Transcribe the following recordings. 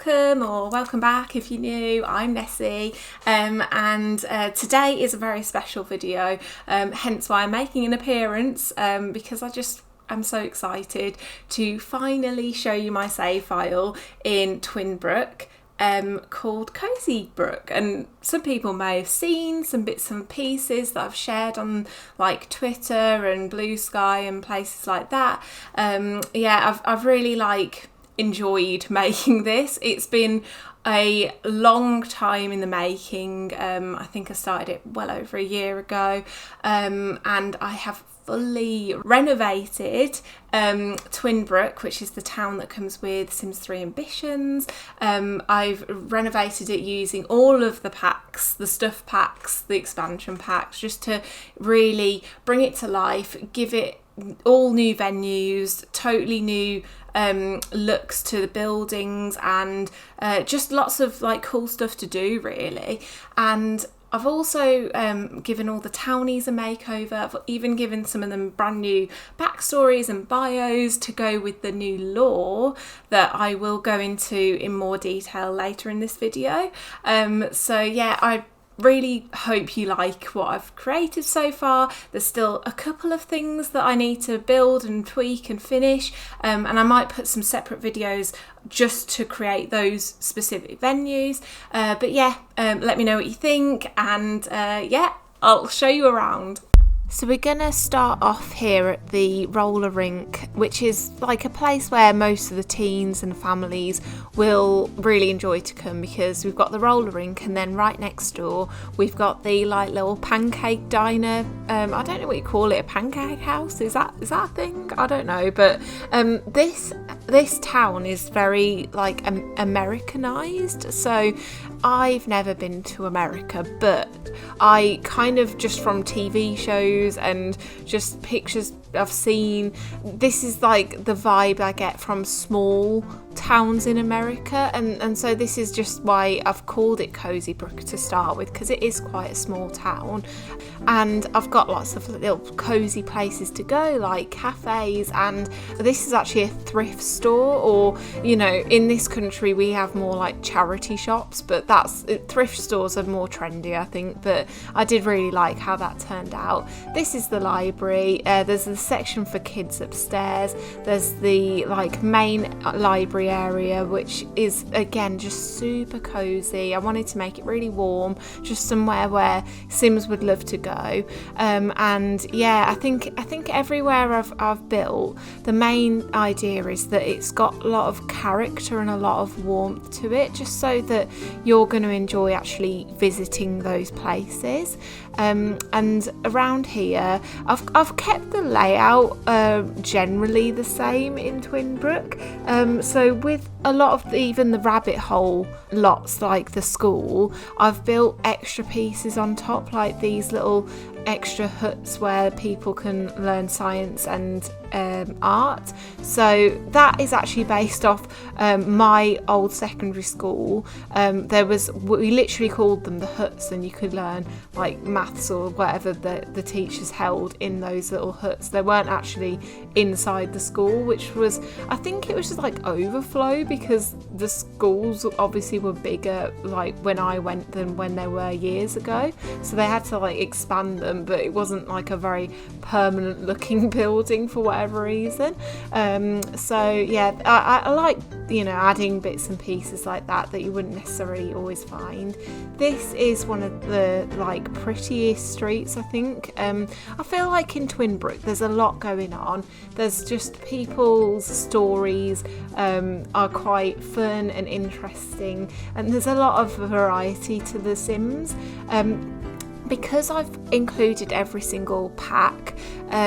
welcome or welcome back if you're new. I'm Nessie, and today is a very special video, hence why I'm making an appearance, because I'm so excited to finally show you my save file in Twinbrook, called COSY BROOK. And some people may have seen some bits and pieces that I've shared on like Twitter and Blue Sky and places like that. I've really enjoyed making this. It's been a long time in the making. I think I started it well over a year ago, and I have fully renovated Twinbrook, which is the town that comes with Sims 3 Ambitions. I've renovated it using all of the packs, the stuff packs, the expansion packs, just to really bring it to life, give it all new venues, totally new looks to the buildings, and just lots of cool stuff to do really. And I've also given all the townies a makeover. I've even given some of them brand new backstories and bios to go with the new lore that I will go into in more detail later in this video. I really hope you like what I've created so far. There's still a couple of things that I need to build and tweak and finish, and I might put some separate videos just to create those specific venues. Let me know what you think, and I'll show you around. So we're going to start off here at the roller rink, which is like a place where most of the teens and families will really enjoy to come, because we've got the roller rink, and then right next door we've got the little pancake diner. I don't know what you call it, a pancake house? Is that a thing? I don't know, but this town is very Americanized. So I've never been to America, but I kind of, just from TV shows and just pictures I've seen, this is like the vibe I get from small towns in America, and so this is just why I've called it COSY Brook to start with, because it is quite a small town, and I've got lots of little cozy places to go, like cafes, and this is actually a thrift store, or in this country we have more like charity shops, but thrift stores are more trendy, I think. But I did really like how that turned out. This is the library. There's a section for kids upstairs. There's the main library area, which is again just super cozy. I wanted to make it really warm, just somewhere where Sims would love to go. I think everywhere I've built, the main idea is that it's got a lot of character and a lot of warmth to it, just so that you're going to enjoy actually visiting those places. And around here I've kept the layout generally the same in Twinbrook. So with a lot of even the rabbit hole lots, like the school, I've built extra pieces on top, like these little extra huts where people can learn science and art. So that is actually based off my old secondary school. We literally called them the huts, and you could learn like maths or whatever the teachers held in those little huts. They weren't actually inside the school, which was, I think it was just like overflow, because the schools obviously were bigger when I went than when they were years ago, so they had to expand them, but it wasn't like a very permanent looking building for whatever reason. I like adding bits and pieces like that you wouldn't necessarily always find. This is one of the prettiest streets, I think. I feel like in Twinbrook there's a lot going on. There's just people's stories are quite fun and interesting, and there's a lot of variety to the Sims. Because I've included every single pack,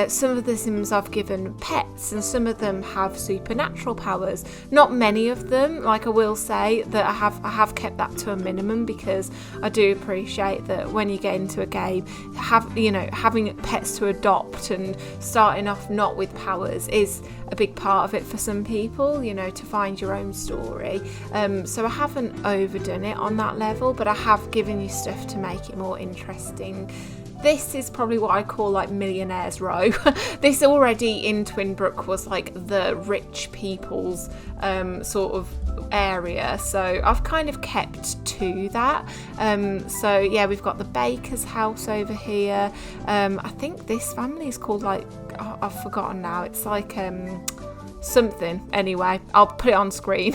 some of the Sims I've given pets, and some of them have supernatural powers. Not many of them, I will say that I have kept that to a minimum, because I do appreciate that when you get into a game, having pets to adopt and starting off not with powers is a big part of it for some people, to find your own story. So I haven't overdone it on that level, but I have given you stuff to make it more interesting. this is probably what I call like Millionaires Row. This already in Twinbrook was like the rich people's sort of area, so I've kind of kept to that. So yeah, we've got the baker's house over here. I think this family is called like, oh, I've forgotten now, it's like something. Anyway, I'll put it on screen.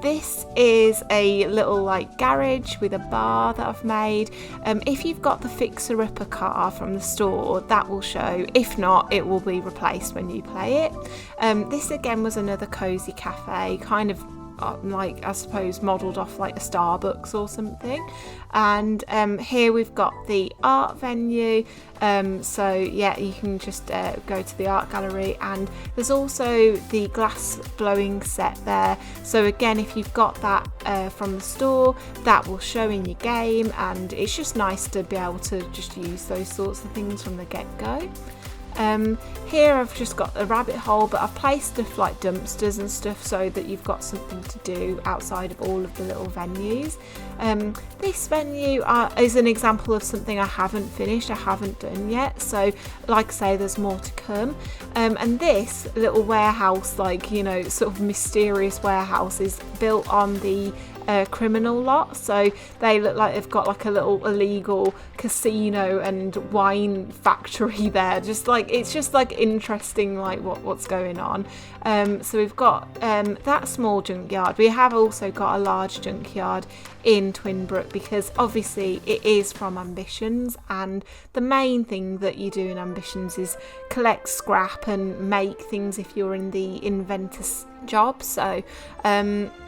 This is a little like garage with a bar that I've made. If you've got the Fixer Upper car from the store, that will show. If not, it will be replaced when you play it. This again was another cozy cafe, kind of like, I suppose, modelled off like a Starbucks or something. And here we've got the art venue. So yeah, you can just go to the art gallery, and there's also the glass blowing set there. So again, if you've got that from the store, that will show in your game, and it's just nice to be able to just use those sorts of things from the get-go. Here I've just got a rabbit hole, but I've placed stuff like dumpsters and stuff so that you've got something to do outside of all of the little venues. This venue is an example of something I haven't finished, I haven't done yet, so like I say, there's more to come. And this little warehouse, like, you know, sort of mysterious warehouse, is built on the criminal lot, so they look like they've got like a little illegal casino and wine factory there. Just like, it's just like interesting, like what's going on. So we've got that small junkyard. We have also got a large junkyard in Twinbrook, because obviously it is from Ambitions, and the main thing that you do in Ambitions is collect scrap and make things if you're in the inventor's job. So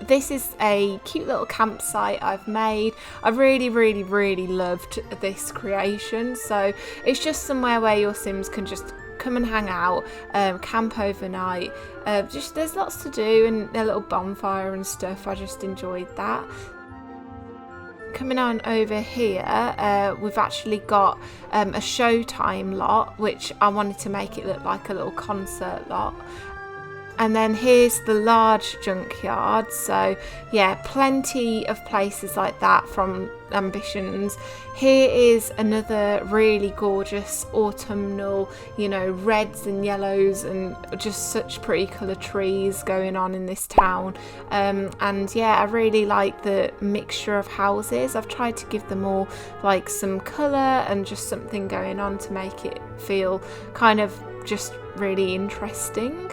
this is a cute little campsite I've made. I really loved this creation. So it's just somewhere where your Sims can just come and hang out, camp overnight. Just there's lots to do, and a little bonfire and stuff. I just enjoyed that. Coming on over here, we've actually got a Showtime lot, which I wanted to make it look like a little concert lot. And then here's the large junkyard. So yeah, plenty of places like that from Ambitions. Here is another really gorgeous autumnal, you know, reds and yellows and just such pretty colour trees going on in this town. And yeah, I really like the mixture of houses. I've tried to give them all like some colour and just something going on to make it feel kind of just really interesting.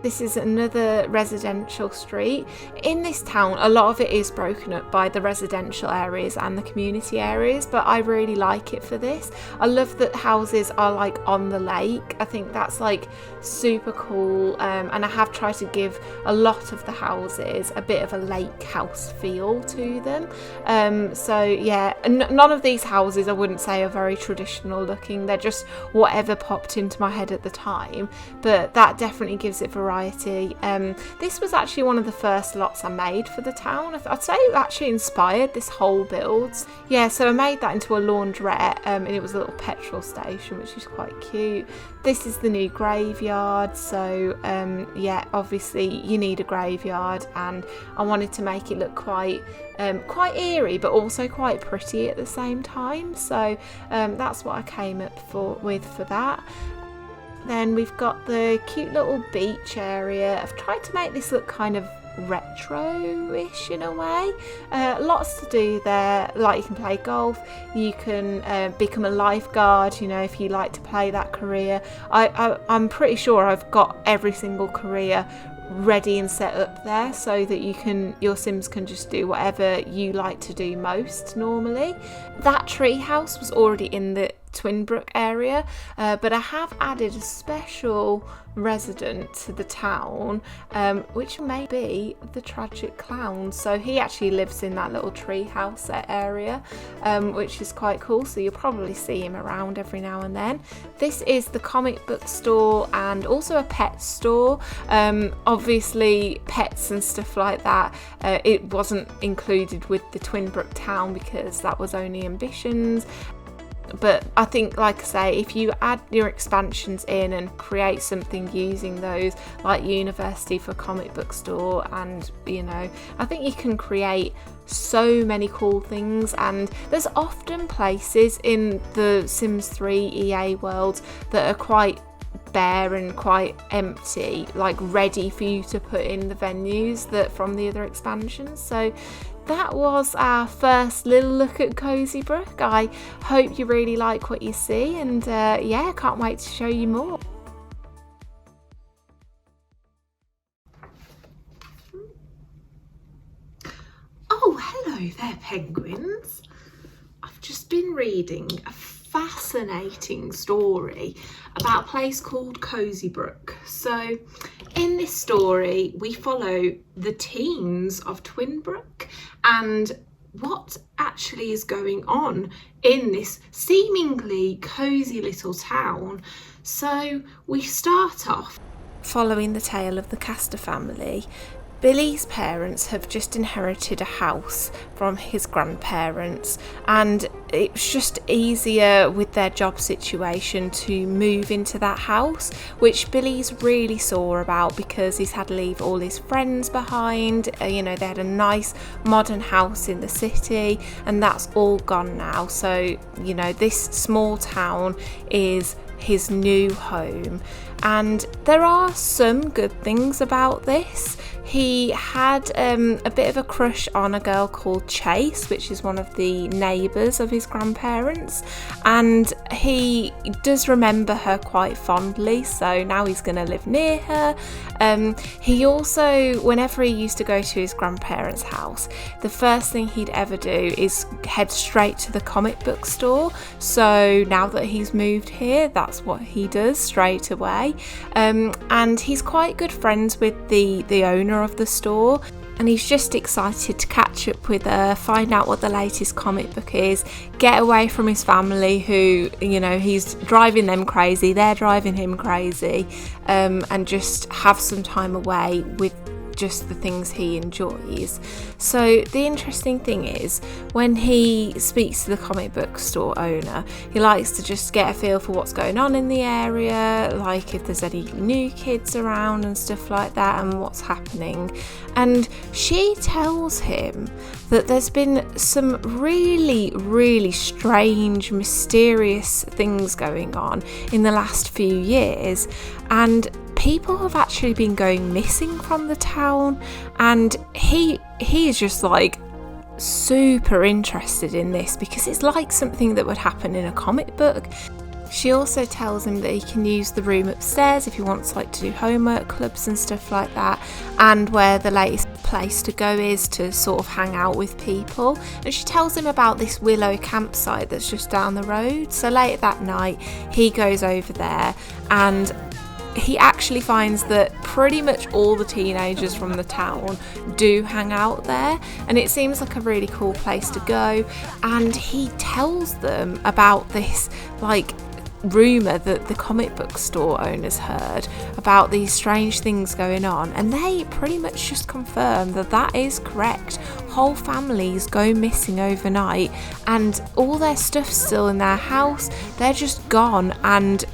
This is another residential street. In this town, a lot of it is broken up by the residential areas and the community areas, but I really like it for this. I love that houses are like on the lake. I think that's like super cool, and I have tried to give a lot of the houses a bit of a lake house feel to them. So yeah, none of these houses I wouldn't say are very traditional looking. They're just whatever popped into my head at the time, but that definitely gives it variety. This was actually one of the first lots I made for the town. I'd say it actually inspired this whole build. Yeah, so I made that into a laundrette, and it was a little petrol station, which is quite cute. This is the new graveyard. So yeah, obviously you need a graveyard, and I wanted to make it look quite eerie, but also quite pretty at the same time. So that's what I came up with for that. Then we've got the cute little beach area. I've tried to make this look kind of retro-ish in a way. Lots to do there. Like, you can play golf, you can become a lifeguard, you know, if you like to play that career. I'm pretty sure I've got every single career ready and set up there, so that your Sims can just do whatever you like to do most normally. That tree house was already in the Twinbrook area, but I have added a special resident to the town, which may be the Tragic Clown. So he actually lives in that little tree house area, which is quite cool, so you'll probably see him around every now and then. This is the comic book store and also a pet store. Obviously pets and stuff like that, it wasn't included with the Twinbrook town because that was only Ambitions. But I think, like I say, if you add your expansions in and create something using those, like University for Comic Book Store, and I think you can create so many cool things. And there's often places in the Sims 3 EA world that are quite bare and quite empty, like ready for you to put in the venues that from the other expansions. So that was our first little look at Cozy Brook. I hope you really like what you see, and yeah, can't wait to show you more. Oh, hello there, penguins. I've just been reading a fascinating story about a place called Cozy Brook. So in this story we follow the teens of Twinbrook and what actually is going on in this seemingly cozy little town. So we start off following the tale of the Castor family. Billy's parents have just inherited a house from his grandparents, and it's just easier with their job situation to move into that house, which Billy's really sore about because he's had to leave all his friends behind. They had a nice modern house in the city, and that's all gone now. So this small town is his new home, and there are some good things about this. He had a bit of a crush on a girl called Chase, which is one of the neighbours of his grandparents, and he does remember her quite fondly, so now he's going to live near her. He also, whenever he used to go to his grandparents' house, the first thing he'd ever do is head straight to the comic book store. So now that he's moved here, that's what he does straight away. And he's quite good friends with the owner of the store, and he's just excited to catch up with her, find out what the latest comic book is, get away from his family who, he's driving them crazy, they're driving him crazy, and just have some time away with just the things he enjoys. So the interesting thing is, when he speaks to the comic book store owner, he likes to just get a feel for what's going on in the area, like if there's any new kids around and stuff like that, and what's happening. And she tells him that there's been some really, really strange, mysterious things going on in the last few years, and people have actually been going missing from the town, and he is just like super interested in this because it's like something that would happen in a comic book. She also tells him that he can use the room upstairs if he wants to do homework clubs and stuff like that, and where the latest place to go is to sort of hang out with people. And she tells him about this willow campsite that's just down the road. So late that night he goes over there, and he actually finds that pretty much all the teenagers from the town do hang out there, and it seems like a really cool place to go. And he tells them about this rumour that the comic book store owners heard about these strange things going on, and they pretty much just confirm that that is correct. Whole families go missing overnight, and all their stuff's still in their house. They're just gone, and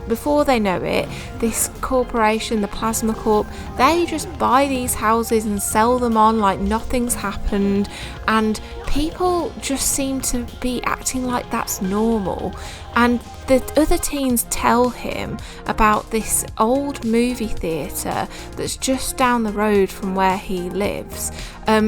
before they know it, this corporation, the Plasma Corp, they just buy these houses and sell them on like nothing's happened, and people just seem to be acting like that's normal. And the other teens tell him about this old movie theatre that's just down the road from where he lives.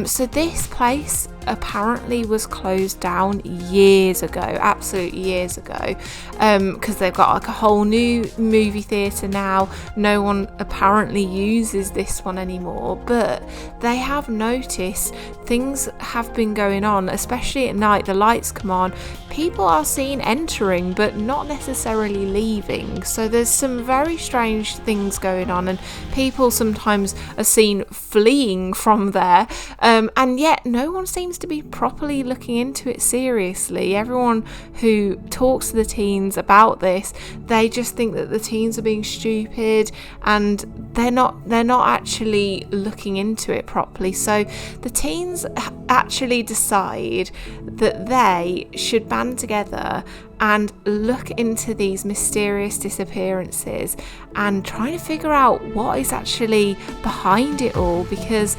So this place apparently was closed down years ago, absolute years ago, because they've got a whole new movie theatre now. No one apparently uses this one anymore, but they have noticed things have been going on, especially at night. The lights come on, people are seen entering but not necessarily leaving. So there's some very strange things going on, and people sometimes are seen fleeing from there, and yet no one seems to be properly looking into it seriously. Everyone who talks to the teens about this, they just think that the teens are being stupid, and they're not actually looking into it properly. So the teens actually decide that they should band together and look into these mysterious disappearances and trying to figure out what is actually behind it all, because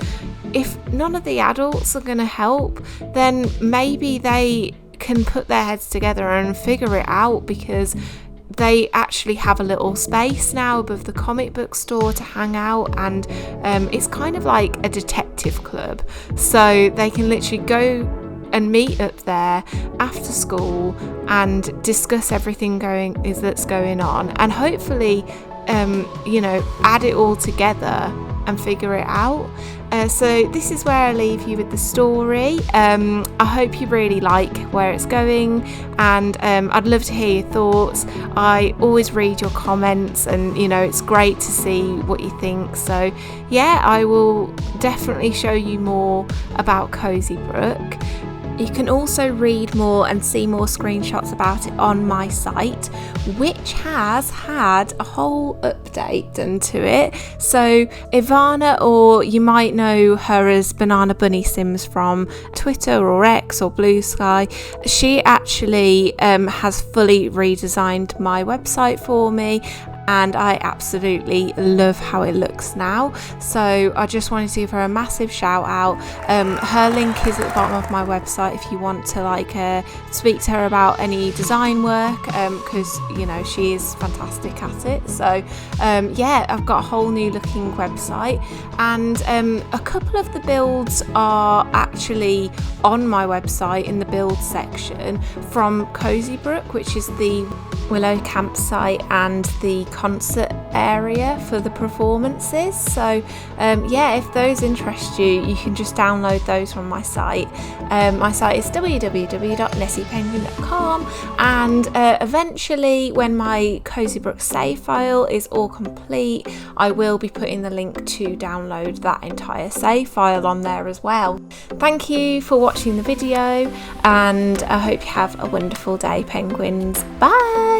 if none of the adults are going to help, then maybe they can put their heads together and figure it out, because they actually have a little space now above the comic book store to hang out, and it's kind of like a detective club, so they can literally go and meet up there after school and discuss everything that's going on, and hopefully add it all together and figure it out. So this is where I leave you with the story. I hope you really like where it's going, and I'd love to hear your thoughts. I always read your comments, and it's great to see what you think. So yeah, I will definitely show you more about COSY Brook. You can also read more and see more screenshots about it on my site, which has had a whole update done to it. So Ivana, or you might know her as Banana Bunny Sims from Twitter or X or Blue Sky, she actually has fully redesigned my website for me, and I absolutely love how it looks now. So I just wanted to give her a massive shout out. Her link is at the bottom of my website if you want to speak to her about any design work, because she is fantastic at it. So yeah, I've got a whole new looking website, and a couple of the builds are actually on my website in the build section from COSY Brook, which is the Willow campsite and the concert area for the performances. So yeah, if those interest you, you can just download those from my site. My site is www.nessiepenguin.com, and eventually, when my COSY Brook save file is all complete, I will be putting the link to download that entire save file on there as well. Thank you for watching the video, and I hope you have a wonderful day, penguins. Bye!